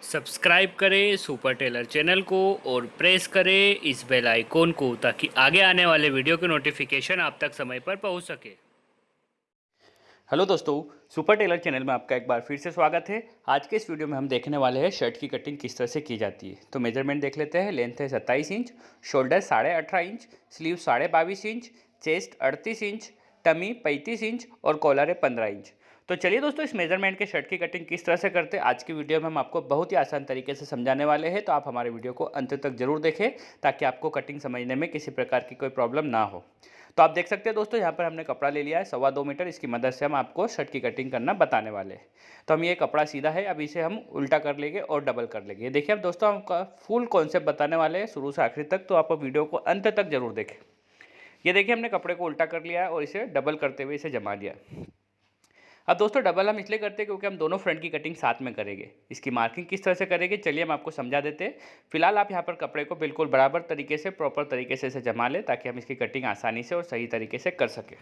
Subscribe करें super Taylor channel को और प्रेस करें इस बेल आइकॉन को ताकि आगे आने वाले वीडियो के नोटिफिकेशन आप तक समय पर पहुंच सके। हेलो दोस्तों, सुपर टेलर चैनल में आपका एक बार फिर से स्वागत है। आज के इस वीडियो में हम देखने वाले हैं शर्ट की कटिंग किस तरह से की जाती है। तो मेजरमेंट देख लेते हैं। लेंथ है 27 inch, shoulder 18.5 inch, sleeve 22.5 inch, chest 38 inch, tummy 35 inch और कॉलर है 15 इंच। तो चलिए दोस्तों, इस मेजरमेंट के शर्ट की कटिंग किस तरह से करते हैं आज की वीडियो में हम आपको बहुत ही आसान तरीके से समझाने वाले हैं। तो आप हमारे वीडियो को अंत तक जरूर देखें ताकि आपको कटिंग समझने में किसी प्रकार की कोई प्रॉब्लम ना हो। तो आप देख सकते हैं दोस्तों, यहाँ पर हमने कपड़ा ले लिया है 2.25 मीटर। इसकी मदद से हम आपको शर्ट की कटिंग करना बताने वाले हैं। तो हम ये कपड़ा सीधा है, अब इसे हम उल्टा कर लेंगे और डबल कर लेंगे। ये देखिए अब दोस्तों, हम फुल कॉन्सेप्ट बताने वाले हैं शुरू से आखिर तक, तो आप वीडियो को अंत तक जरूर देखें। ये देखिए हमने कपड़े को उल्टा कर लिया है और इसे डबल करते हुए इसे जमा लिया। अब दोस्तों डबल हम इसलिए करते हैं क्योंकि हम दोनों फ्रंट की कटिंग साथ में करेंगे। इसकी मार्किंग किस तरह से करेंगे चलिए हम आपको समझा देते हैं। फिलहाल आप यहाँ पर कपड़े को बिल्कुल बराबर तरीके से प्रॉपर तरीके से इसे जमा लें ताकि हम इसकी कटिंग आसानी से और सही तरीके से कर सकें।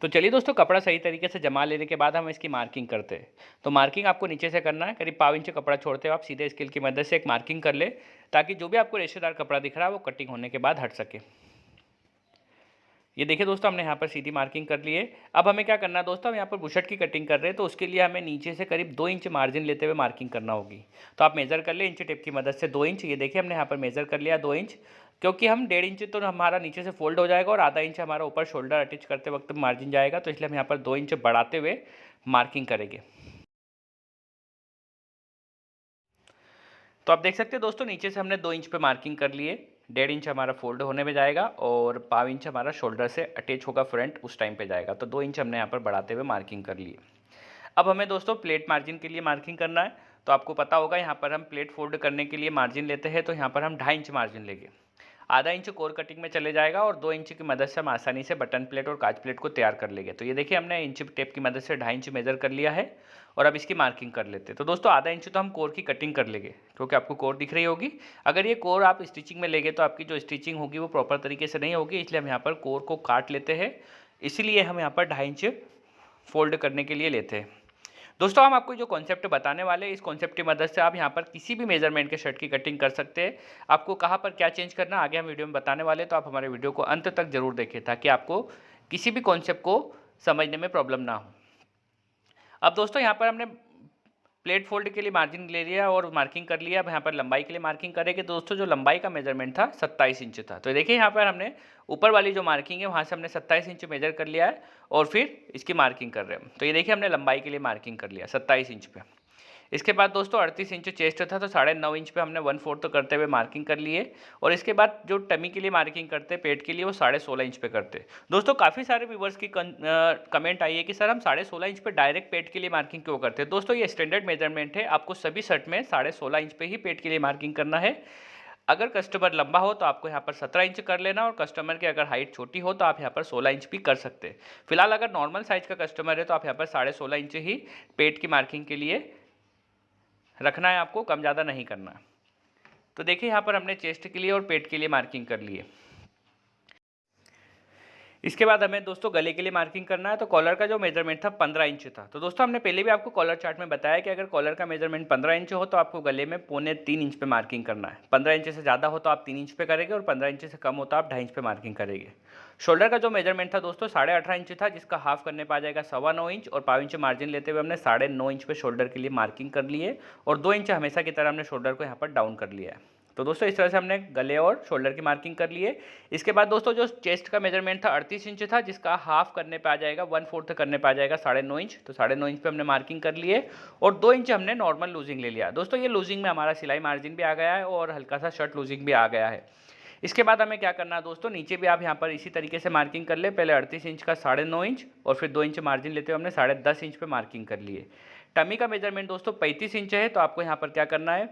तो चलिए दोस्तों, कपड़ा सही तरीके से जमा लेने के बाद हम इसकी मार्किंग करते हैं। तो मार्किंग आपको नीचे से करना है, करीब 1.5 इंच कपड़ा छोड़ते हो आप सीधे स्केल की मदद से एक मार्किंग कर ले ताकि जो भी आपको रेशेदार कपड़ा दिख रहा है वो कटिंग होने के बाद हट सके। ये देखिए दोस्तों, हमने यहाँ पर सीधी मार्किंग कर ली है। अब हमें क्या करना है दोस्तों, हम यहाँ पर बुशर्ट की कटिंग कर रहे हैं तो उसके लिए हमें नीचे से करीब 2 इंच मार्जिन लेते हुए मार्किंग करना होगी। तो आप मेज़र कर ले इंच टेप की मदद से 2 इंच। ये देखिए हमने यहाँ पर मेज़र कर लिया 2 इंच, क्योंकि हम 1.5 इंच तो हमारा नीचे से फोल्ड हो जाएगा और आधा इंच हमारा ऊपर शोल्डर अटैच करते वक्त मार्जिन जाएगा, तो इसलिए हम यहाँ पर 2 इंच बढ़ाते हुए मार्किंग करेंगे। तो आप देख सकते हैं दोस्तों, नीचे से हमने 2 इंच पे मार्किंग कर लिए। 1.5 इंच हमारा फोल्ड होने में जाएगा और 1.5 इंच हमारा शोल्डर से अटैच होगा फ्रंट, उस टाइम पे जाएगा। तो 2 इंच हमने यहाँ पर बढ़ाते हुए मार्किंग कर लिए। अब हमें दोस्तों प्लेट मार्जिन के लिए मार्किंग करना है। तो आपको पता होगा यहाँ पर हम प्लेट फोल्ड करने के लिए मार्जिन लेते हैं, तो यहाँ पर हम 2.5 इंच मार्जिन लेंगे। आधा इंच कोर कटिंग में चले जाएगा और 2 इंच की मदद से हम आसानी से बटन प्लेट और काज प्लेट को तैयार कर लेंगे। तो ये देखिए हमने इंच टेप की मदद से 2.5 इंच मेजर कर लिया है और अब इसकी मार्किंग कर लेते हैं। तो दोस्तों आधा इंच तो हम कोर की कटिंग कर लेंगे, क्योंकि आपको कोर दिख रही होगी। अगर ये कोर आप स्टिचिंग में लेंगे तो आपकी जो स्टिचिंग होगी वो प्रॉपर तरीके से नहीं होगी, इसलिए हम यहाँ पर कोर को काट लेते हैं। इसीलिए हम यहाँ पर 2.5 इंच फोल्ड करने के लिए लेते हैं। दोस्तों हम आपको जो कॉन्सेप्ट बताने वाले हैं, इस कॉन्सेप्ट की मदद से आप यहाँ पर किसी भी मेजरमेंट के शर्ट की कटिंग कर सकते हैं। आपको कहाँ पर क्या चेंज करना आगे हम वीडियो में बताने वाले हैं, तो आप हमारे वीडियो को अंत तक जरूर देखें ताकि आपको किसी भी कॉन्सेप्ट को समझने में प्रॉब्लम ना हो। अब दोस्तों यहाँ पर हमने प्लेट फोल्ड के लिए मार्जिन ले लिया और मार्किंग कर लिया। अब यहाँ पर लंबाई के लिए मार्किंग करेंगे। दोस्तों जो लंबाई का मेजरमेंट था 27 इंच था। तो देखिए यहाँ पर हमने ऊपर वाली जो मार्किंग है वहाँ से हमने 27 इंच मेजर कर लिया है और फिर इसकी मार्किंग कर रहे हैं। तो ये देखिए हमने लंबाई के लिए मार्किंग कर लिया 27 इंच पे। इसके बाद दोस्तों 38 इंच चेस्ट था, तो 9.5 इंच पे हमने 1/4 करते हुए मार्किंग कर लिए। और इसके बाद जो टमी के लिए मार्किंग करते हैं पेट के लिए, वो 16.5 इंच पे करते। दोस्तों काफ़ी सारे व्यूवर्स की कमेंट आई है कि सर हम 16.5 इंच पे डायरेक्ट पेट के लिए मार्किंग क्यों करते हैं। दोस्तों ये स्टैंडर्ड मेजरमेंट है, आपको सभी शर्ट में 16.5 इंच पे ही पेट के लिए मार्किंग करना है। अगर कस्टमर लंबा हो तो आपको यहाँ पर 17 इंच कर लेना, और कस्टमर की अगर हाइट छोटी हो तो आप यहाँ पर 16 इंच भी कर सकते हैं। फिलहाल अगर नॉर्मल साइज का कस्टमर है तो आप यहाँ पर 16.5 इंच ही पेट की मार्किंग के लिए रखना है, आपको कम ज़्यादा नहीं करना। तो देखिए यहाँ पर हमने चेस्ट के लिए और पेट के लिए मार्किंग कर ली है। इसके बाद हमें दोस्तों गले के लिए मार्किंग करना है। तो कॉलर का जो मेजरमेंट था 15 इंच था। तो दोस्तों हमने पहले भी आपको कॉलर चार्ट में बताया कि अगर कॉलर का मेजरमेंट 15 इंच हो तो आपको गले में 2.25 इंच पे मार्किंग करना है। 15 इंच से ज़्यादा हो तो आप 3 इंच पे करेंगे और 15 इंच से कम हो तो आप 2.5 इंच पे मार्किंग करेंगे। शोल्डर का जो मेजरमेंट था दोस्तों 18.5 इंच था, जिसका हाफ करने पर आ जाएगा 9.25 इंच, और 1/4 इंच मार्जिन लेते हुए हमने 9.5 इंच पे शोल्डर के लिए मार्किंग कर ली है और 2 इंच हमेशा की तरह हमने शोल्डर को यहाँ पर डाउन कर लिया है। तो दोस्तों इस तरह से हमने गले और शोल्डर की मार्किंग कर ली है। इसके बाद दोस्तों जो चेस्ट का मेजरमेंट था 38 इंच था, जिसका हाफ करने पे आ जाएगा 1/4 करने पे आ जाएगा 9.5 इंच। तो 9.5 इंच पे हमने मार्किंग कर ली है और 2 इंच हमने नॉर्मल लूजिंग ले लिया। दोस्तों ये लूजिंग में हमारा सिलाई मार्जिन भी आ गया है और हल्का सा शर्ट लूजिंग भी आ गया है। इसके बाद हमें क्या करना है दोस्तों, नीचे भी आप यहाँ पर इसी तरीके से मार्किंग कर ले। पहले 38 इंच का 9.5 इंच और फिर 2 इंच मार्जिन लेते हुए हमने 10.5 इंच पे मार्किंग कर ली है। टमी का मेजरमेंट दोस्तों 35 इंच है, तो आपको यहाँ पर क्या करना है,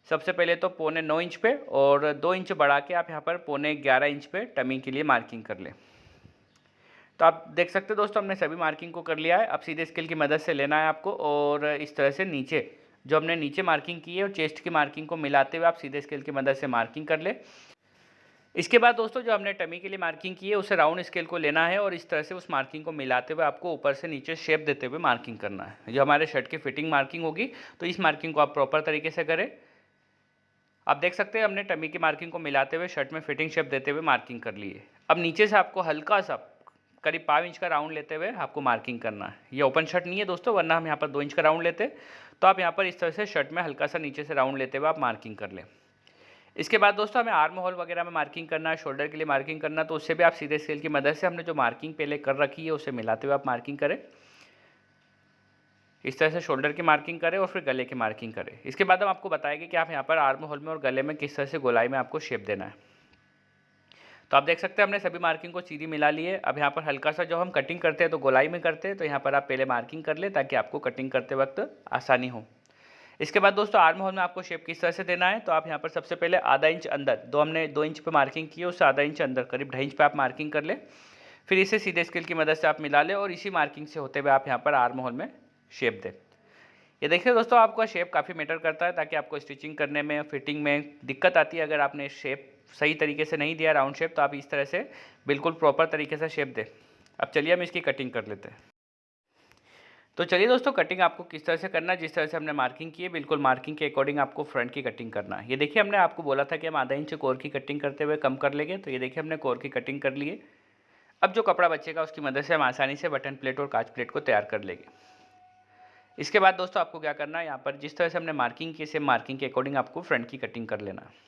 सबसे पहले तो 9.25 इंच पे और 2 इंच बढ़ा के आप यहाँ पर 11.25 इंच पे टमी के लिए मार्किंग कर लें। तो आप देख सकते हो दोस्तों हमने सभी मार्किंग को कर लिया है। अब सीधे स्केल की मदद से लेना है आपको और इस तरह से नीचे जो हमने नीचे मार्किंग की है और चेस्ट की मार्किंग को मिलाते हुए आप सीधे स्केल की मदद से मार्किंग कर ले। इसके बाद दोस्तों जो हमने टमी के लिए मार्किंग की है उसे राउंड स्केल को लेना है और इस तरह से उस मार्किंग को मिलाते हुए आपको ऊपर से नीचे शेप देते हुए मार्किंग करना है। जो हमारे शर्ट की फिटिंग मार्किंग होगी तो इस मार्किंग को आप प्रॉपर तरीके से करें। आप देख सकते हैं हमने टमी की मार्किंग को मिलाते हुए शर्ट में फिटिंग शेप देते हुए मार्किंग कर ली है। अब नीचे से आपको हल्का सा करीब 5 इंच का राउंड लेते हुए आपको मार्किंग करना है। ये ओपन शर्ट नहीं है दोस्तों, वरना हम यहाँ पर 2 इंच का राउंड लेते। तो आप यहाँ पर इस तरह से शर्ट में हल्का सा नीचे से राउंड लेते हुए आप मार्किंग कर लें। इसके बाद दोस्तों हमें आर्म होल वगैरह में मार्किंग करना है, शोल्डर के लिए मार्किंग करना, तो उससे भी आप सीधे स्केल की मदद से हमने जो मार्किंग पहले कर रखी है उसे मिलाते हुए आप मार्किंग करें। इस तरह से शोल्डर की मार्किंग करें और फिर गले की मार्किंग करें। इसके बाद हम आपको बताएंगे कि आप यहाँ पर आर्म होल में और गले में किस तरह से गोलाई में आपको शेप देना है। तो आप देख सकते हैं हमने सभी मार्किंग को सीधी मिला ली है। अब यहाँ पर हल्का सा जो हम कटिंग करते हैं तो गोलाई में करते हैं, तो यहाँ पर आप पहले मार्किंग कर लें ताकि आपको कटिंग करते वक्त आसानी हो। इसके बाद दोस्तों आर्म होल में आपको शेप किस तरह से देना है, तो आप यहाँ पर सबसे पहले आधा इंच अंदर, हमने 2 इंच पे मार्किंग की है, उससे आधा इंच अंदर करीब 2.5 इंच पे आप मार्किंग कर ले। फिर इसे सीधे स्केल की मदद से आप मिला लें और इसी मार्किंग से होते हुए आप यहाँ पर आर्म होल में शेप दें। ये देखिए दोस्तों आपका शेप काफ़ी मैटर करता है, ताकि आपको स्टिचिंग करने में, फिटिंग में दिक्कत आती है। अगर आपने शेप सही तरीके से नहीं दिया राउंड शेप, तो आप इस तरह से बिल्कुल प्रॉपर तरीके से शेप दें। अब चलिए हम इसकी कटिंग कर लेते हैं। तो चलिए दोस्तों कटिंग आपको किस तरह से करना है, जिस तरह से हमने मार्किंग की है बिल्कुल मार्किंग के अकॉर्डिंग आपको फ्रंट की कटिंग करना है। ये देखिए हमने आपको बोला था कि हम आधा इंच कोर की कटिंग करते हुए कम कर लेंगे, तो ये देखिए हमने कोर की कटिंग कर ली है। अब जो कपड़ा बचेगा उसकी मदद से हम आसानी से बटन प्लेट और काज प्लेट को तैयार कर लेंगे। इसके बाद दोस्तों आपको क्या करना है, यहाँ पर जिस तरह से हमने मार्किंग की सेम मार्किंग के अकॉर्डिंग आपको फ्रंट की कटिंग कर लेना है।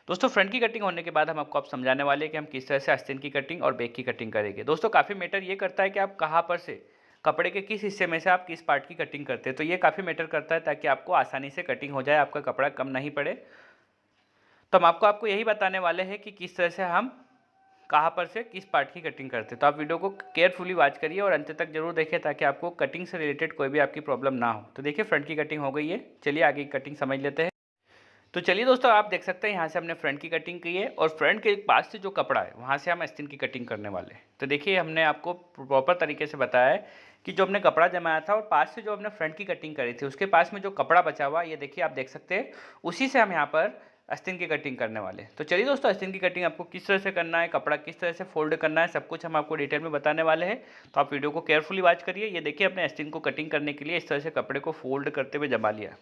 दोस्तों फ्रंट की कटिंग होने के बाद हम आपको समझाने वाले हैं कि हम किस तरह से आस्तीन की कटिंग और बैक की कटिंग करेंगे। दोस्तों काफ़ी मैटर ये करता है कि आप कहाँ पर से कपड़े के किस हिस्से में से आप किस पार्ट की कटिंग करते हैं, तो ये काफ़ी मैटर करता है ताकि आपको आसानी से कटिंग हो जाए, आपका कपड़ा कम नहीं पड़े। तो हम आपको यही बताने वाले हैं कि किस तरह से हम कहाँ पर से किस पार्ट की कटिंग करते हैं। तो आप वीडियो को केयरफुली वॉच करिए और अंत तक जरूर देखें ताकि आपको कटिंग से रिलेटेड कोई भी आपकी प्रॉब्लम ना हो। तो देखिए फ्रंट की कटिंग हो गई है, चलिए आगे की कटिंग समझ लेते हैं। तो चलिए दोस्तों आप देख सकते हैं यहाँ से हमने फ्रंट की कटिंग की है और फ्रंट के पास से जो कपड़ा है वहाँ से हम आस्तीन की कटिंग करने वाले हैं। तो देखिए हमने आपको प्रॉपर तरीके से बताया है कि जो हमने कपड़ा जमाया था और पास से जो हमने फ्रंट की कटिंग करी थी उसके पास में जो कपड़ा बचा हुआ, ये देखिए आप देख सकते हैं, उसी से हम यहाँ पर आस्तीन की कटिंग करने वाले हैं। तो चलिए दोस्तों आस्तीन की कटिंग आपको किस तरह से करना है, कपड़ा किस तरह से फोल्ड करना है, सब कुछ हम आपको डिटेल में बताने वाले हैं। तो आप वीडियो को केयरफुली वॉच करिए। ये देखिए अपने आस्तीन को कटिंग करने के लिए इस तरह से कपड़े को फोल्ड करते हुए जमा लिया।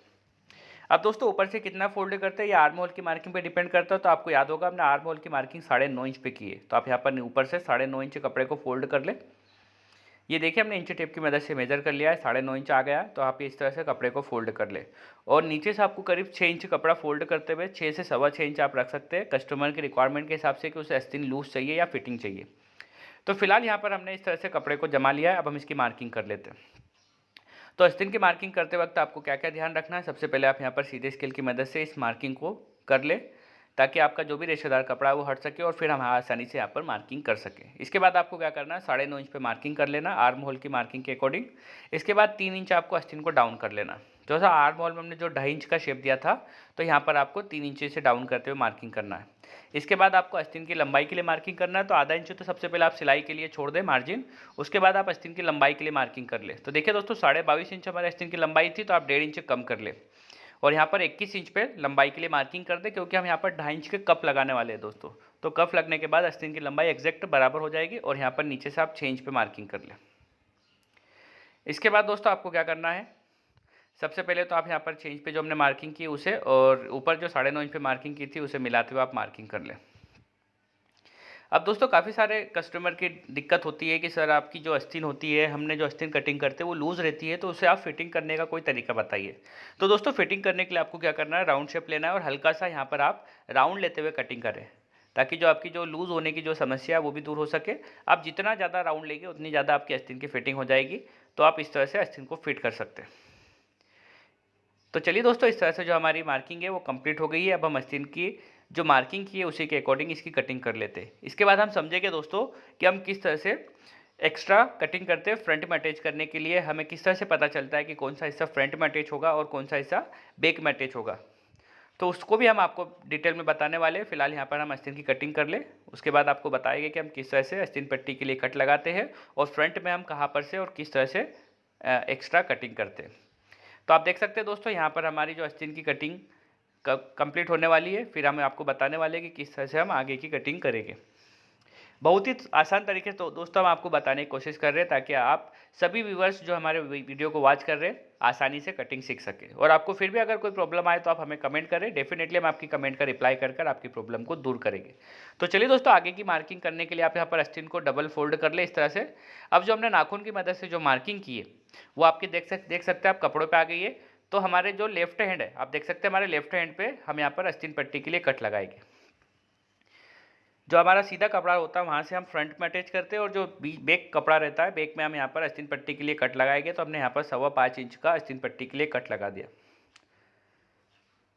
अब दोस्तों ऊपर से कितना फोल्ड करते हैं ये आर्म होल की मार्किंग पे डिपेंड करता है। तो आपको याद होगा हमने आर्म होल की मार्किंग 9.5 इंच पे की है, तो आप यहाँ पर ऊपर से 9.5 इंच कपड़े को फोल्ड कर ले। ये देखिए हमने इंच टेप की मदद से मेजर कर लिया है, 9.5 इंच आ गया। तो आप इस तरह से कपड़े को फोल्ड कर ले और नीचे से आपको करीब 6 इंच कपड़ा फोल्ड करते हुए 6 से 6.25 इंच आप रख सकते हैं कस्टमर की रिक्वायरमेंट के हिसाब से कि उसे आस्तीन लूज चाहिए या फिटिंग चाहिए। तो फिलहाल यहाँ पर हमने इस तरह से कपड़े को जमा लिया है। अब हम इसकी मार्किंग कर लेते हैं। तो आस्तीन की मार्किंग करते वक्त आपको क्या क्या ध्यान रखना है, सबसे पहले आप यहाँ पर सीधे स्केल की मदद से इस मार्किंग को कर ले ताकि आपका जो भी रेशेदार कपड़ा है वो हट सके और फिर हम आसानी से यहाँ पर मार्किंग कर सकें। इसके बाद आपको क्या करना है, 9.5 इंच पे मार्किंग कर लेना आर्म होल की मार्किंग के अकॉर्डिंग। इसके बाद 3 इंच आपको आस्तीन को डाउन कर लेना। जो सा आर्म होल में हमने जो 2.5 इंच का शेप दिया था, तो यहाँ पर आपको 3 इंच से डाउन करते हुए मार्किंग करना है। इसके बाद आपको आस्तीन की लंबाई के लिए मार्किंग करना है। तो आधा इंच तो सबसे पहले आप सिलाई के लिए छोड़ दें मार्जिन, उसके बाद आप आस्तीन की लंबाई के लिए मार्किंग कर ले। तो देखिए दोस्तों 22.5 इंच हमारे आस्तीन की लंबाई थी, तो आप 1.5 इंच कम कर ले और यहाँ पर 21 इंच पे लंबाई के लिए मार्किंग कर दे, क्योंकि हम यहाँ पर 2.5 इंच के कप लगाने वाले हैं दोस्तों। तो कप लगने के बाद आस्तीन की लंबाई एग्जैक्ट बराबर हो जाएगी और यहाँ पर नीचे से आप 6 इंच पे मार्किंग कर लें। इसके बाद दोस्तों आपको क्या करना है, सबसे पहले तो आप यहाँ पर 6 इंच पे जो हमने मार्किंग की उसे और ऊपर जो 9.5 इंच पे मार्किंग की थी उसे मिलाते हुए आप मार्किंग कर लें। अब दोस्तों काफ़ी सारे कस्टमर की दिक्कत होती है कि सर आपकी जो आस्तीन होती है, हमने जो आस्तीन कटिंग करते हैं वो लूज़ रहती है, तो उसे आप फिटिंग करने का कोई तरीका बताइए। तो दोस्तों फिटिंग करने के लिए आपको क्या करना है, राउंड शेप लेना है और हल्का सा यहाँ पर आप राउंड लेते हुए कटिंग करें ताकि जो आपकी जो लूज़ होने की जो समस्या है वो भी दूर हो सके। आप जितना ज़्यादा राउंड लेंगे उतनी ज़्यादा आपकी आस्तीन की फिटिंग हो जाएगी। तो आप इस तरह से आस्तीन को फिट कर सकते हैं। तो चलिए दोस्तों इस तरह से जो हमारी मार्किंग है वो कंप्लीट हो गई है। अब हम आस्तीन की जो मार्किंग की है उसी के अकॉर्डिंग इसकी कटिंग कर लेते हैं। इसके बाद हम समझेंगे दोस्तों कि हम किस तरह से एक्स्ट्रा कटिंग करते हैं फ्रंट में अटैच करने के लिए। हमें किस तरह से पता चलता है कि कौन सा हिस्सा फ्रंट में अटैच होगा और कौन सा हिस्सा बैक में अटैच होगा, तो उसको भी हम आपको डिटेल में बताने वाले हैं। फिलहाल यहाँ पर हम आस्तीन की कटिंग कर ले, उसके बाद आपको बताएंगे कि हम किस तरह से आस्तीन पट्टी के लिए कट लगाते हैं और फ्रंट में हम कहाँ पर से और किस तरह से एक्स्ट्रा कटिंग करते हैं। तो आप देख सकते हैं दोस्तों यहाँ पर हमारी जो आस्तीन की कटिंग कंप्लीट होने वाली है, फिर हम आपको बताने वाले हैं कि किस तरह से हम आगे की कटिंग करेंगे। बहुत ही आसान तरीके से तो दोस्तों हम आपको बताने की कोशिश कर रहे हैं ताकि आप सभी व्यूवर्स जो हमारे वीडियो को वॉच कर रहे हैं आसानी से कटिंग सीख सके। और आपको फिर भी अगर कोई प्रॉब्लम आए तो आप हमें कमेंट करें, डेफिनेटली हम आपकी कमेंट का रिप्लाई कर कर आपकी प्रॉब्लम को दूर करेंगे। तो चलिए दोस्तों, आगे की मार्किंग करने के लिए आप यहाँ पर आस्तीन को डबल फोल्ड कर ले इस तरह से। अब जो हमने नाखून की मदद से जो मार्किंग की है वो आपके देख सकते हैं आप कपड़ों पर आ गई है। तो हमारे जो लेफ्ट हैंड है, आप देख सकते हैं हमारे लेफ्ट हैंड पे हम यहाँ पर आस्तीन पट्टी के लिए कट लगाएंगे। जो हमारा सीधा कपड़ा होता है वहाँ से हम फ्रंट में अटैच करते हैं, और जो बैक कपड़ा रहता है बैक में हम यहाँ पर आस्तीन पट्टी के लिए कट लगाएंगे। तो हमने यहाँ पर 5.25 इंच का आस्तीन पट्टी के लिए कट लगा दिया।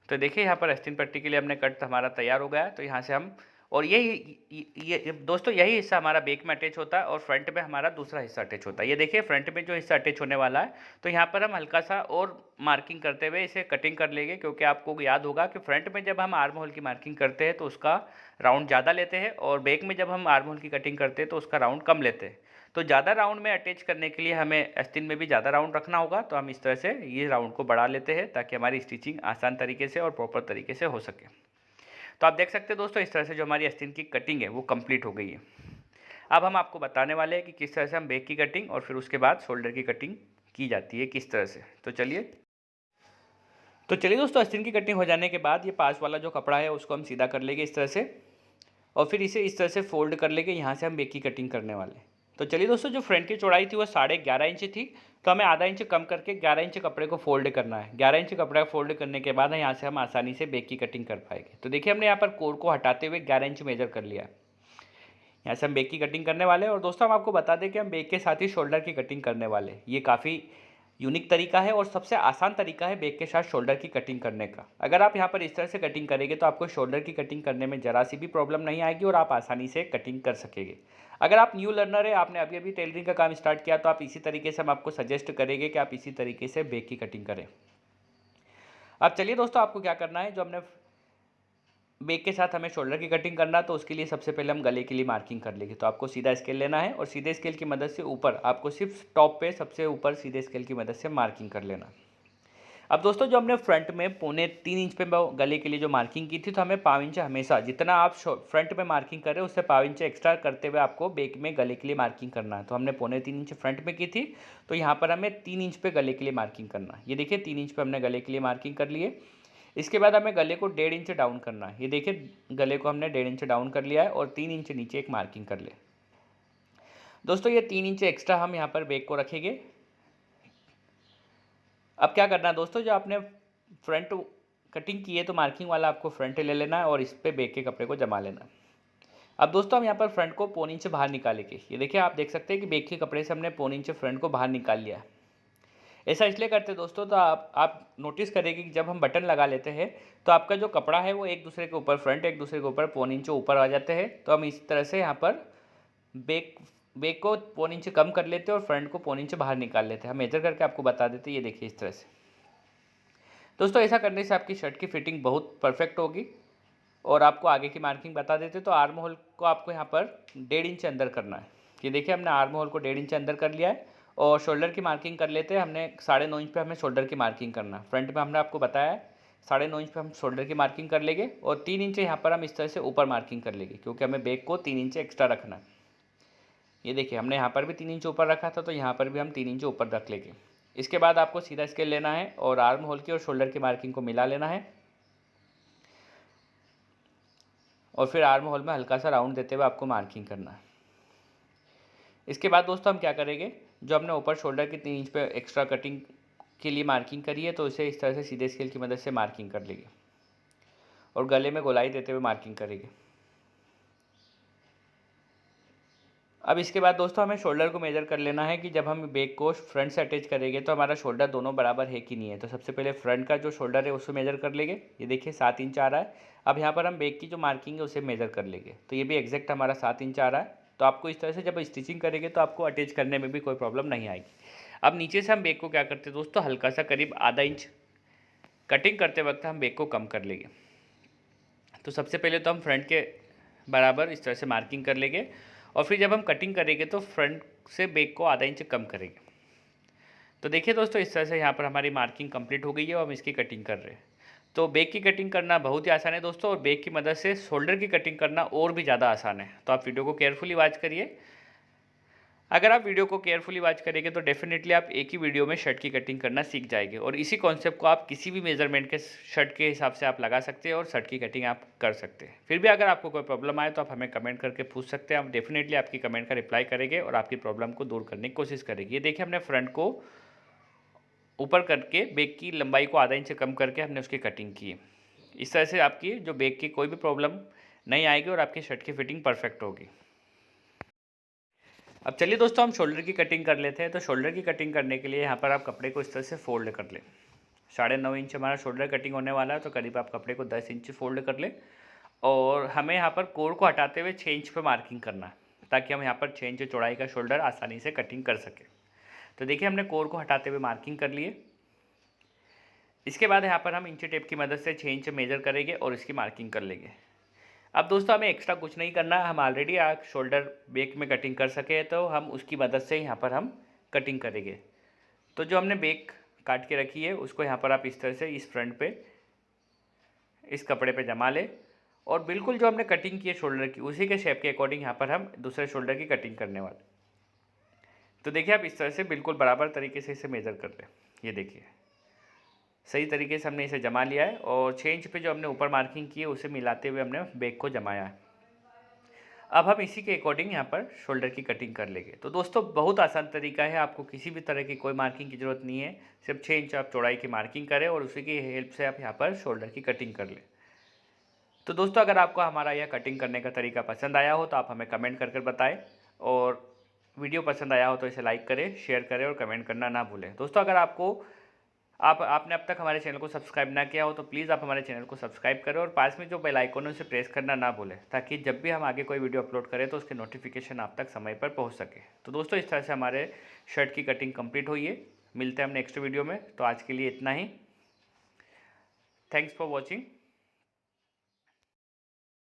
तो देखिए यहाँ पर आस्तीन पट्टी के लिए हमने कट हमारा तैयार हो गया है। तो यहाँ से हम, और ये दोस्तों यही हिस्सा हमारा बैक में अटैच होता है और फ्रंट में हमारा दूसरा हिस्सा अटैच होता है। ये देखिए फ्रंट में जो हिस्सा अटैच होने वाला है, तो यहाँ पर हम हल्का सा और मार्किंग करते हुए इसे कटिंग कर लेंगे, क्योंकि आपको याद होगा कि फ्रंट में जब हम आर्म होल की मार्किंग करते हैं तो उसका राउंड ज़्यादा लेते हैं, और बैक में जब हम आर्म होल की कटिंग करते हैं तो उसका राउंड कम लेते हैं। तो ज़्यादा राउंड में अटैच करने के लिए हमें आस्तीन में भी ज़्यादा राउंड रखना होगा। तो हम इस तरह से ये राउंड को बढ़ा लेते हैं ताकि हमारी स्टिचिंग आसान तरीके से और प्रॉपर तरीके से हो सके। तो आप देख सकते हैं दोस्तों, इस तरह से जो हमारी आस्तीन की कटिंग है वो कंप्लीट हो गई है। अब हम आपको बताने वाले हैं कि किस तरह से हम बैक की कटिंग और फिर उसके बाद शोल्डर की कटिंग की जाती है किस तरह से। तो चलिए दोस्तों, आस्तीन की कटिंग हो जाने के बाद ये पास वाला जो कपड़ा है उसको हम सीधा कर लेंगे इस तरह से, और फिर इसे इस तरह से फोल्ड कर लेंगे। यहाँ से हम बैक की कटिंग करने वाले हैं। तो चलिए दोस्तों, जो फ्रंट की चौड़ाई थी वो 11.5 इंच थी, तो हमें आधा इंच कम करके 11 इंच कपड़े को फोल्ड करना है। 11 इंच कपड़ा फोल्ड करने के बाद यहाँ से हम आसानी से बैक की कटिंग कर पाएंगे। तो देखिए हमने यहाँ पर कोर को हटाते हुए 11 इंच मेजर कर लिया है। यहाँ से हम बैक की कटिंग करने वाले हैं। और दोस्तों हम आपको बता दें कि हम बैक के साथ ही शोल्डर की कटिंग करने वाले हैं। ये काफ़ी यूनिक तरीका है और सबसे आसान तरीका है बैक के साथ शोल्डर की कटिंग करने का। अगर आप यहाँ पर इस तरह से कटिंग करेंगे तो आपको शोल्डर की कटिंग करने में ज़रा सी भी प्रॉब्लम नहीं आएगी और आप आसानी से कटिंग कर सकेंगे। अगर आप न्यू लर्नर है, आपने अभी अभी टेलरिंग का काम स्टार्ट किया, तो आप इसी तरीके से हम आपको सजेस्ट करेंगे कि आप इसी तरीके से बैक की कटिंग करें। अब चलिए दोस्तों, आपको क्या करना है, जो हमने बैक के साथ हमें शोल्डर की कटिंग करना, तो उसके लिए सबसे पहले हम गले के लिए मार्किंग कर लेंगे। तो आपको सीधा स्केल लेना है और सीधे स्केल की मदद से ऊपर आपको सिर्फ टॉप पे सबसे ऊपर सीधे स्केल की मदद से मार्किंग कर लेना। अब दोस्तों, जो हमने फ्रंट में 3.25 इंच पे गले के लिए जो मार्किंग की थी, तो हमें 5 इंच हमेशा जितना आप फ्रंट में मार्किंग कर रहे हो उससे 5 इंच एक्स्ट्रा करते हुए आपको बैक में गले के लिए मार्किंग करना है। तो हमने 3.25 इंच फ्रंट में की थी, तो यहाँ पर हमें 3 इंच पे गले के लिए मार्किंग करना है। ये देखिए 3 इंच पे हमने गले के लिए मार्किंग कर लिए। इसके बाद हमें गले को 1.5 इंच डाउन करना है। ये देखिए गले को हमने 1.5 इंच डाउन कर लिया है और 3 इंच नीचे एक मार्किंग कर ले। दोस्तों ये 3 इंच एक्स्ट्रा हम यहाँ पर बैक को रखेंगे। अब क्या करना है दोस्तों, जो आपने फ्रंट कटिंग की है तो मार्किंग वाला आपको फ्रंट ले लेना है और इस पर बैक के कपड़े को जमा लेना है। अब दोस्तों हम यहाँ पर फ्रंट को 1.25 इंच बाहर निकालेंगे। ये देखिए आप देख सकते हैं कि बैक के कपड़े से हमने 1.25 इंच फ्रंट को बाहर निकाल लिया है। ऐसा इसलिए करते हैं दोस्तों, तो आप नोटिस करेंगे कि जब हम बटन लगा लेते हैं तो आपका जो कपड़ा है वो एक दूसरे के ऊपर, फ्रंट एक दूसरे के ऊपर 1.25 इंच ऊपर आ जाते हैं। तो हम इस तरह से यहाँ पर बैक को 1.25 इंच कम कर लेते हैं और फ्रंट को 1.25 इंच बाहर निकाल लेते हैं। हम मेजर करके आपको बता देते हैं। ये देखिए इस तरह से दोस्तों, ऐसा करने से आपकी शर्ट की फिटिंग बहुत परफेक्ट होगी। और आपको आगे की मार्किंग बता देते, तो आर्म होल को आपको यहाँ पर 1.5 इंच अंदर करना है। ये देखिए हमने आर्म होल को 1.5 इंच अंदर कर लिया है। और शोल्डर की मार्किंग कर लेते हैं। हमने 9.5 इंच पे हमें शोल्डर की मार्किंग करना है। फ्रंट में हमने आपको बताया है 9.5 इंच पे हम शोल्डर की मार्किंग कर लेंगे और 3 इंच यहाँ पर हम इस तरह से ऊपर मार्किंग कर लेंगे, क्योंकि हमें बैक को 3 इंच एक्स्ट्रा रखना है। ये देखिए हमने यहाँ पर भी 3 इंच ऊपर रखा था, तो यहाँ पर भी हम 3 इंच ऊपर रख लेंगे। इसके बाद आपको सीधा स्केल लेना है और आर्म होल की और शोल्डर की मार्किंग को मिला लेना है और फिर आर्म होल में हल्का सा राउंड देते हुए आपको मार्किंग करना है। इसके बाद दोस्तों हम क्या करेंगे, जो हमने ऊपर शोल्डर की 3 इंच पे एक्स्ट्रा कटिंग के लिए मार्किंग करी है, तो इसे इस तरह से सीधे स्केल की मदद से मार्किंग कर लेंगे और गले में गोलाई देते हुए मार्किंग करेंगे। अब इसके बाद दोस्तों हमें शोल्डर को मेजर कर लेना है कि जब हम बैक को फ्रंट से अटैच करेंगे तो हमारा शोल्डर दोनों बराबर है कि नहीं है। तो सबसे पहले फ्रंट का जो शोल्डर है उसको मेजर कर लेंगे। ये देखिए 7 इंच आ रहा है। अब यहाँ पर हम बैक की जो मार्किंग है उसे मेजर कर लेंगे, तो ये भी एग्जैक्ट हमारा 7 इंच आ रहा है। तो आपको इस तरह से जब स्टिचिंग करेंगे तो आपको अटैच करने में भी कोई प्रॉब्लम नहीं आएगी। अब नीचे से हम बैक को क्या करते हैं दोस्तों, हल्का सा करीब आधा इंच कटिंग करते वक्त हम बैक को कम कर लेंगे। तो सबसे पहले तो हम फ्रंट के बराबर इस तरह से मार्किंग कर लेंगे और फिर जब हम कटिंग करेंगे तो फ्रंट से बैक को आधा इंच कम करेंगे। तो देखिए दोस्तों इस तरह से यहाँ पर हमारी मार्किंग कंप्लीट हो गई है और हम इसकी कटिंग कर रहे हैं। तो बैक की कटिंग करना बहुत ही आसान है दोस्तों, और बैक की मदद से शोल्डर की कटिंग करना और भी ज़्यादा आसान है। तो आप वीडियो को केयरफुली वॉच करिए। अगर आप वीडियो को केयरफुली वॉच करेंगे तो डेफिनेटली आप एक ही वीडियो में शर्ट की कटिंग करना सीख जाएंगे, और इसी कॉन्सेप्ट को आप किसी भी मेजरमेंट के शर्ट के हिसाब से आप लगा सकते हैं और शर्ट की कटिंग आप कर सकते हैं। फिर भी अगर आपको कोई प्रॉब्लम आए तो आप हमें कमेंट करके पूछ सकते हैं, हम डेफिनेटली आपकी कमेंट का रिप्लाई करेंगे और आपकी प्रॉब्लम को दूर करने की कोशिश करेंगे। ये देखिए, हमने फ्रंट को ऊपर करके बैक की लंबाई को आधा इंच से कम करके हमने उसकी कटिंग की है। इस तरह से आपकी जो बैक की कोई भी प्रॉब्लम नहीं आएगी और आपकी शर्ट की फिटिंग परफेक्ट होगी। अब चलिए दोस्तों, हम शोल्डर की कटिंग कर लेते हैं। तो शोल्डर की कटिंग करने के लिए यहाँ पर आप कपड़े को इस तरह से फोल्ड कर लें। 9.5 इंच हमारा शोल्डर कटिंग होने वाला है, तो करीब आप कपड़े को 10 इंच फोल्ड कर लें। और हमें यहाँ पर कोर को हटाते हुए 6 इंच पे मार्किंग करना है, ताकि हम यहाँ पर 6 इंच चौड़ाई का शोल्डर आसानी से कटिंग कर सकें। तो देखिए, हमने कोर को हटाते हुए मार्किंग कर लिए। इसके बाद यहाँ पर हम इंची टेप की मदद से 6 इंच मेजर करेंगे और इसकी मार्किंग कर लेंगे। अब दोस्तों, हमें एक्स्ट्रा कुछ नहीं करना, हम ऑलरेडी शोल्डर बैक में कटिंग कर सके, तो हम उसकी मदद से यहाँ पर हम कटिंग करेंगे। तो जो हमने बैक काट के रखी है उसको यहाँ पर आप इस तरह से इस फ्रंट पे इस कपड़े पे जमा ले, और बिल्कुल जो हमने कटिंग की है शोल्डर की उसी के शेप के अकॉर्डिंग यहाँ पर हम दूसरे शोल्डर की कटिंग करने वाले। तो देखिए, आप इस तरह से बिल्कुल बराबर तरीके से इसे मेज़र कर लें। ये देखिए, सही तरीके से हमने इसे जमा लिया है, और 6 इंच पे जो हमने ऊपर मार्किंग की है उसे मिलाते हुए हमने बैक को जमाया है। अब हम इसी के अकॉर्डिंग यहाँ पर शोल्डर की कटिंग कर लेंगे। तो दोस्तों, बहुत आसान तरीका है, आपको किसी भी तरह की कोई मार्किंग की ज़रूरत नहीं है। सिर्फ 6 इंच आप चौड़ाई की मार्किंग करें और उसी की हेल्प से आप यहाँ पर शोल्डर की कटिंग कर लें। तो दोस्तों, अगर आपको हमारा यह कटिंग करने का तरीका पसंद आया हो तो आप हमें कमेंट कर बताएं, और वीडियो पसंद आया हो तो इसे लाइक करें, शेयर करें और कमेंट करना ना भूलें। दोस्तों, अगर आपने अब तक हमारे चैनल को सब्सक्राइब ना किया हो तो प्लीज़ आप हमारे चैनल को सब्सक्राइब करें, और पास में जो बेल आइकन है उसे प्रेस करना ना भूलें, ताकि जब भी हम आगे कोई वीडियो अपलोड करें तो उसके नोटिफिकेशन आप तक समय पर पहुंच सके। तो दोस्तों, इस तरह से हमारे शर्ट की कटिंग कंप्लीट हुई है। मिलते हैं हम नेक्स्ट वीडियो में। तो आज के लिए इतना ही। Thanks for watching.